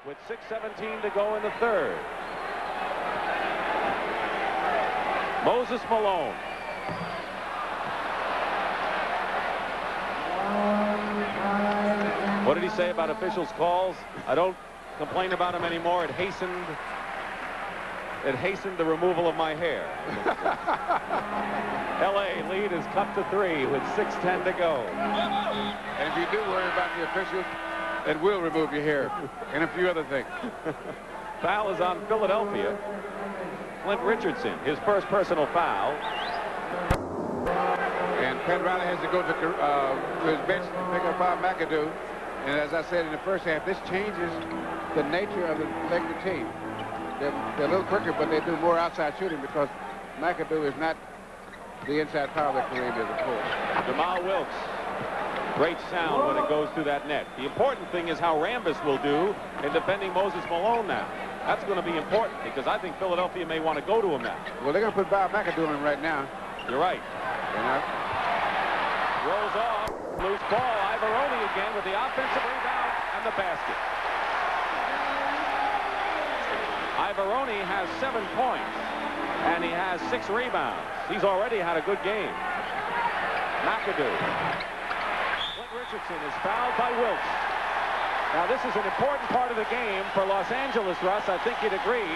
with 6:17 to go in the third. Moses Malone. What did he say about officials' calls? I don't complain about them anymore. It hastened the removal of my hair. LA lead is cut to 3 with 6:10 to go. And if you do worry about the officials, it will remove your hair and a few other things. Foul is on Philadelphia. Clint Richardson, his first personal foul. And Pat Riley has to go to his bench to pick up Bob McAdoo. And as I said in the first half, this changes the nature of the Laker team. They're a little quicker, but they do more outside shooting because McAdoo is not the inside power that Kareem is, of course. Jamal Wilkes. Great sound when it goes through that net. The important thing is how Rambis will do in defending Moses Malone now. That's going to be important because I think Philadelphia may want to go to him now. Well, they're going to put Bob McAdoo on him right now. You're right. Rolls off. Loose ball. Ivaroni again with the offensive rebound and the basket. Ivaroni has 7 points and he has 6 rebounds. He's already had a good game. McAdoo. Clint Richardson is fouled by Wilkes. Now this is an important part of the game for Los Angeles, Russ. I think you'd agree.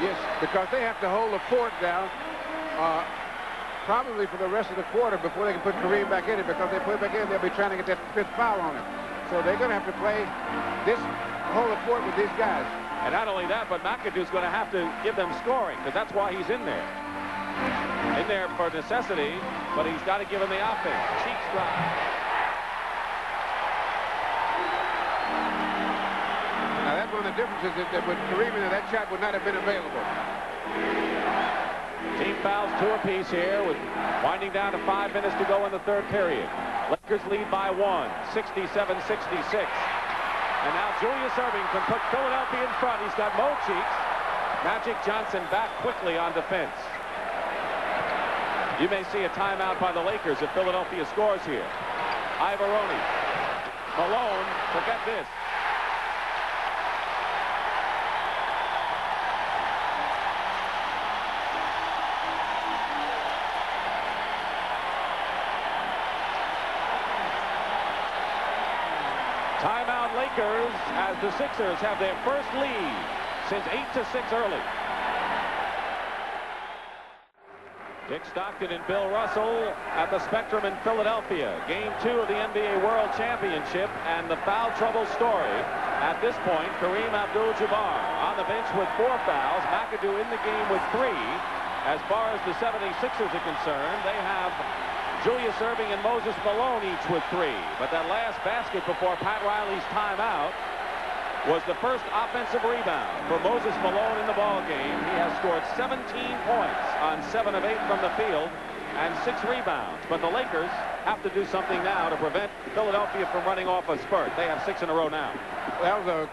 Yes, because they have to hold the fort down probably for the rest of the quarter before they can put Kareem back in it, because they put it back in, they'll be trying to get that 5th foul on him. So they're going to have to play this hold the fort with these guys. And not only that, but McAdoo's going to have to give them scoring because that's why he's in there. In there for necessity, but he's got to give him the offense. Cheeks drive. Now that's one of the differences that with Kareem in there, that shot would not have been available. Team fouls 2 apiece here with winding down to 5 minutes to go in the third period. Lakers lead by 1, 67-66. And now Julius Erving can put Philadelphia in front. He's got Mo Cheeks. Magic Johnson back quickly on defense. You may see a timeout by the Lakers if Philadelphia scores here. Ivaroni. Malone, forget this. Timeout Lakers as the Sixers have their first lead since 8-6 early. Dick Stockton and Bill Russell at the Spectrum in Philadelphia. Game 2 of the NBA World Championship and the foul trouble story. At this point, Kareem Abdul-Jabbar on the bench with 4 fouls. McAdoo in the game with 3. As far as the 76ers are concerned, they have Julius Erving and Moses Malone each with 3. But that last basket before Pat Riley's timeout was the first offensive rebound for Moses Malone in the ball game. He has scored 17 points on 7 of 8 from the field and 6 rebounds. But the Lakers have to do something now to prevent Philadelphia from running off a spurt. They have 6 in a row now. That was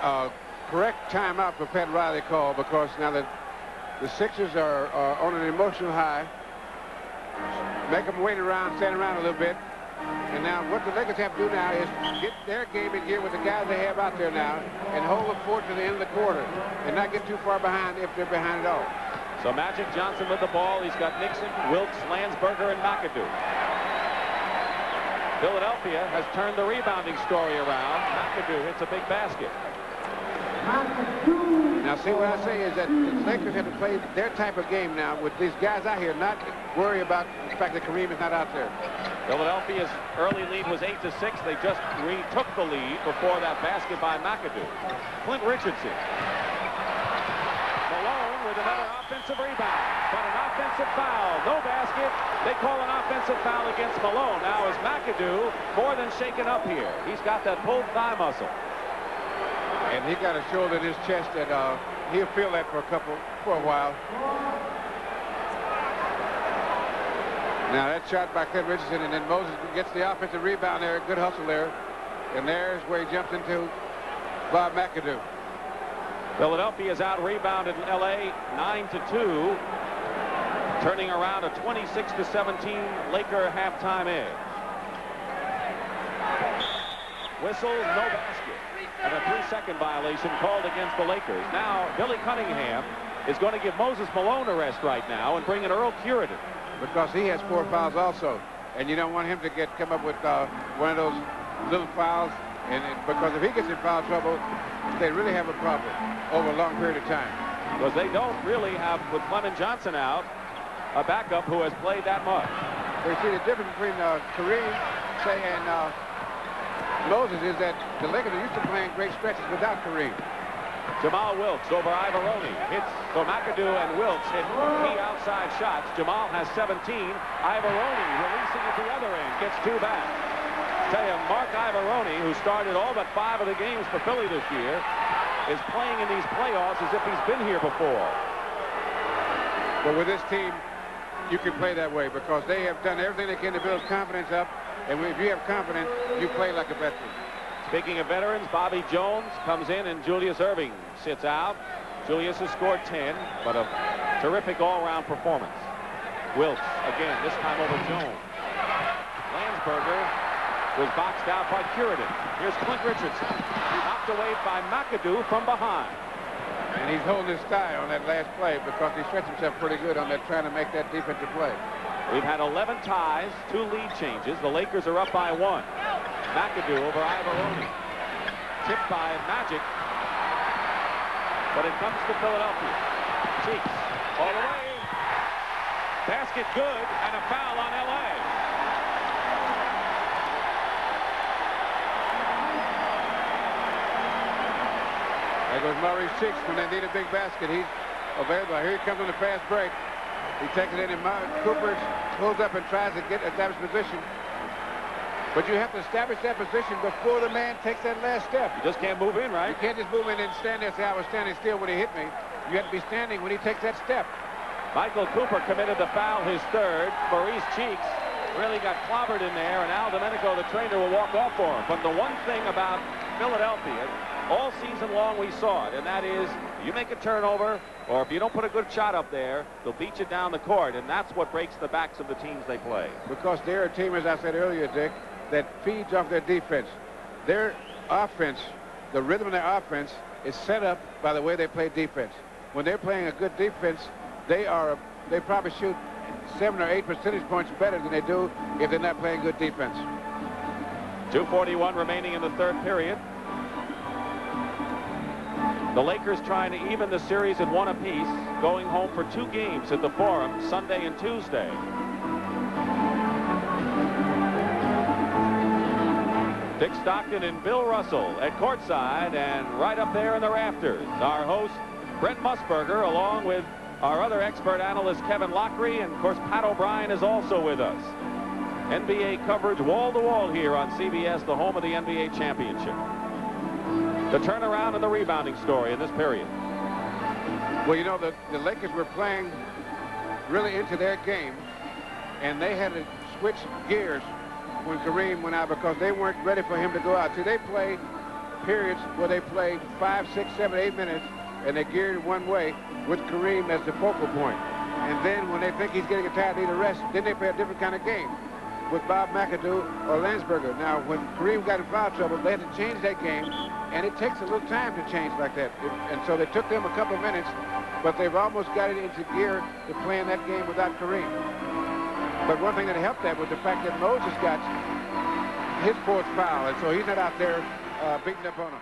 a correct timeout for Pat Riley call, because now that the Sixers are on an emotional high, make them wait around, stand around a little bit. And now what the Lakers have to do now is get their game in gear with the guys they have out there now and hold the fort to the end of the quarter and not get too far behind if they're behind at all. So Magic Johnson with the ball. He's got Nixon, Wilkes, Landsberger, and McAdoo. Philadelphia has turned the rebounding story around. McAdoo hits a big basket. Now see, what I say is that the Lakers have to play their type of game now with these guys out here, not worry about the fact that Kareem is not out there. Philadelphia's early lead was 8-6. They just retook the lead before that basket by McAdoo. Clint Richardson. Malone with another offensive rebound, but an offensive foul. No basket. They call an offensive foul against Malone. Now is McAdoo more than shaken up here. He's got that pulled thigh muscle. And he got a shoulder in his chest that he'll feel that for a while. Now that shot by Clint Richardson, and then Moses gets the offensive rebound there. Good hustle there. And there's where he jumps into Bob McAdoo. Philadelphia is out rebounded in LA 9-2. Turning around a 26-17 Laker halftime edge. Whistle, no basket. and a 3-second violation called against the Lakers. Now, Billy Cunningham is going to give Moses Malone a rest right now and bring in Earl Curidan. Because he has 4 fouls also. And you don't want him to come up with one of those little fouls. Because if he gets in foul trouble, they really have a problem over a long period of time. Because they don't really have, with Clement Johnson out, a backup who has played that much. We see the difference between Kareem, say, and Moses is that the Lakers are used to playing great stretches without Kareem. Jamal Wilkes over Ivoroni hits. So McAdoo and Wilkes hit key outside shots. Jamal has 17. Ivoroni releasing at the other end, gets 2 back. Tell you, Mark Ivoroni, who started all but 5 of the games for Philly this year, is playing in these playoffs as if he's been here before. But with this team, you can play that way because they have done everything they can to build confidence up. And if you have confidence, you play like a veteran. Speaking of veterans, Bobby Jones comes in and Julius Erving sits out. Julius has scored 10, but a terrific all-around performance. Wilkes again, this time over Jones. Landsberger was boxed out by Curidan. Here's Clint Richardson. Knocked away by McAdoo from behind. And he's holding his thigh on that last play because he stretched himself pretty good on that, trying to make that defensive play. We've had 11 ties, 2 lead changes. The Lakers are up by 1. McAdoo over Ivoroni. Tipped by Magic. But it comes to Philadelphia. Cheeks all the way. Basket good, and a foul on L.A. There goes Maurice Cheeks when they need a big basket. He's available. Here he comes on the fast break. He takes it in, and Cooper pulls up and tries to establish position. But you have to establish that position before the man takes that last step. You just can't move in, right? You can't just move in and stand there and say, I was standing still when he hit me. You have to be standing when he takes that step. Michael Cooper committed the foul, his 3rd. Maurice Cheeks really got clobbered in there, and Al Domenico, the trainer, will walk off for him. But the one thing about Philadelphia, all season long we saw it, and that is you make a turnover, or if you don't put a good shot up there, they'll beat you down the court, and that's what breaks the backs of the teams they play. Because they're a team, as I said earlier, Dick, that feeds off their defense. Their offense, the rhythm of their offense, is set up by the way they play defense. When they're playing a good defense, they probably shoot 7 or 8 percentage points better than they do if they're not playing good defense. 2:41 remaining in the 3rd period. The Lakers trying to even the series at 1 apiece, going home for 2 games at the Forum, Sunday and Tuesday. Dick Stockton and Bill Russell at courtside and right up there in the rafters. Our host, Brent Musburger, along with our other expert analyst, Kevin Lockery, and of course, Pat O'Brien is also with us. NBA coverage wall-to-wall here on CBS, the home of the NBA championship. The turnaround and the rebounding story in this period. Well, you know, the Lakers were playing really into their game, and they had to switch gears when Kareem went out because they weren't ready for him to go out. See, they played periods where they played 5, 6, 7, 8 minutes, and they geared one way with Kareem as the focal point. And then when they think he's getting tired, need a rest, then they play a different kind of game with Bob McAdoo or Landsberger. Now, when Kareem got in foul trouble, they had to change that game, and it takes a little time to change like that. And so they took them a couple of minutes, but they've almost got it into gear to playing that game without Kareem. But one thing that helped that was the fact that Moses got his 4th foul, and so he's not out there beating up on him.